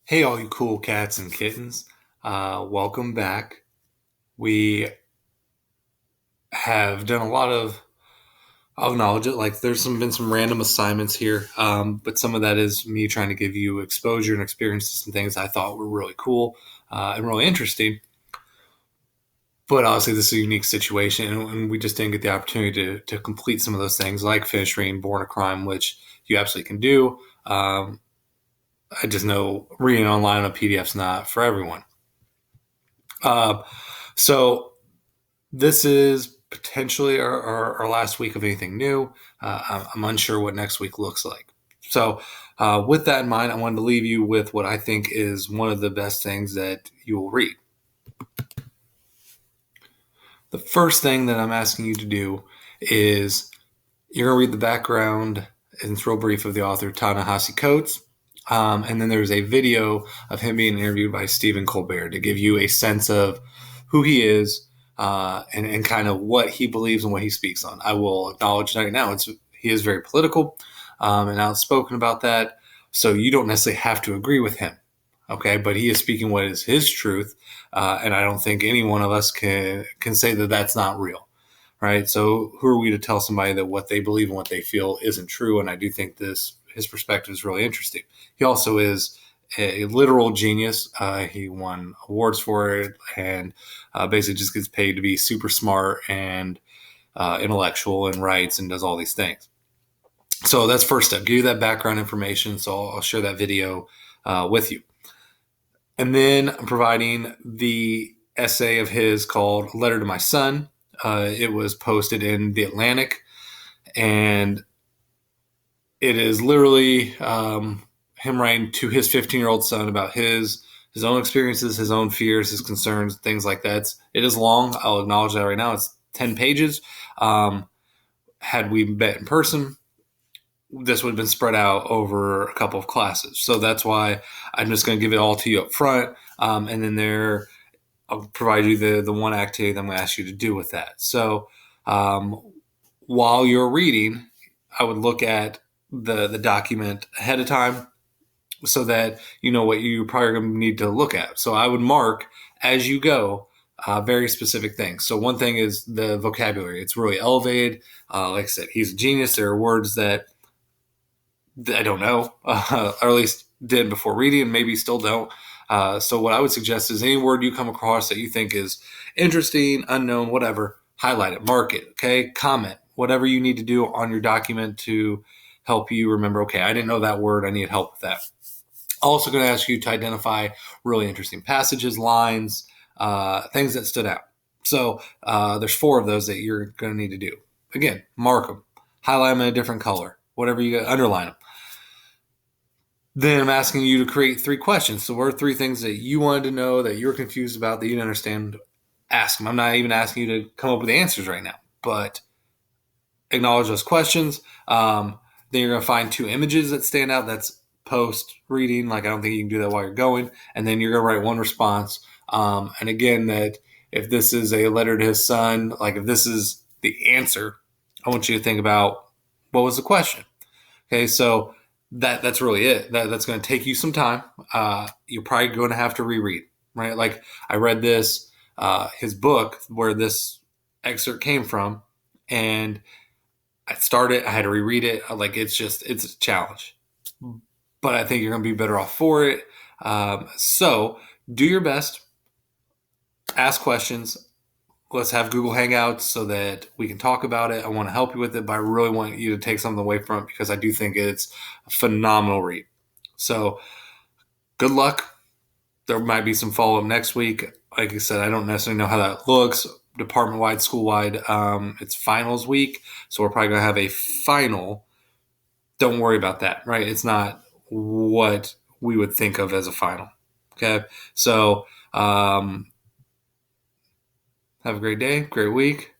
Hey, all you cool cats and kittens. Welcome back. We have done a lot of knowledge. Like, been some random assignments here, but some of that is me trying to give you exposure and experience to some things I thought were really cool and really interesting. But obviously, this is a unique situation, and we just didn't get the opportunity to complete some of those things, like finish reading Born a Crime, which you absolutely can do. I just know reading online on a PDF is not for everyone. Uh, so this is potentially our last week of anything new. I'm unsure what next week looks like. So, with that in mind, I wanted to leave you with what I think is one of the best things that you will read. The first thing that I'm asking you to do is you're going to read the background, and it's real brief, of the author Ta-Nehisi Coates. And then there's a video of him being interviewed by Stephen Colbert to give you a sense of who he is and kind of what he believes and what he speaks on. I will acknowledge right now he is very political and outspoken about that. So you don't necessarily have to agree with him. Okay, but he is speaking what is his truth, and I don't think any one of us can say that that's not real, right? So who are we to tell somebody that what they believe and what they feel isn't true? And I do think his perspective is really interesting. He also is a literal genius. He won awards for it, and basically just gets paid to be super smart and intellectual and writes and does all these things. So that's first step. Give you that background information. So I'll share that video with you. And then I'm providing the essay of his called Letter to My Son. It was posted in The Atlantic, and it is literally him writing to his 15-year-old son about his own experiences, his own fears, his concerns, things like that. It is long. I'll acknowledge that right now. It's 10 pages. Had we met in person, this would have been spread out over a couple of classes. So that's why I'm just going to give it all to you up front. And then I'll provide you the one activity that I'm going to ask you to do with that. So while you're reading, I would look at the document ahead of time so that you know what you probably going to need to look at. So I would mark as you go very specific things. So one thing is the vocabulary. It's really elevated. Like I said, he's a genius. There are words that I don't know, or at least did before reading, and maybe still don't. So what I would suggest is any word you come across that you think is interesting, unknown, whatever, highlight it, mark it, okay? Comment, whatever you need to do on your document to help you remember, okay, I didn't know that word, I need help with that. Also going to ask you to identify really interesting passages, lines, things that stood out. So there's 4 of those that you're going to need to do. Again, mark them, highlight them in a different color, whatever you got, underline them. Then I'm asking you to create 3 questions. So, what are 3 things that you wanted to know, that you're confused about, that you didn't understand? Ask them. I'm not even asking you to come up with the answers right now, but acknowledge those questions. Then you're going to find 2 images that stand out. That's post reading. Like, I don't think you can do that while you're going. And then you're going to write 1 response. And again, that if this is a letter to his son, like if this is the answer, I want you to think about what was the question. Okay, so that's really it. That's going to take you some time. You're probably going to have to reread, right? Like I read his book where this excerpt came from, and I had to reread it. Like it's a challenge, but I think you're going to be better off for it. So do your best, ask questions. Let's have Google Hangouts so that we can talk about it. I want to help you with it, but I really want you to take something away from it because I do think it's a phenomenal read. So good luck. There might be some follow-up next week. Like I said, I don't necessarily know how that looks department-wide, school-wide. It's finals week, so we're probably going to have a final. Don't worry about that, right? It's not what we would think of as a final. Okay, so have a great day, great week.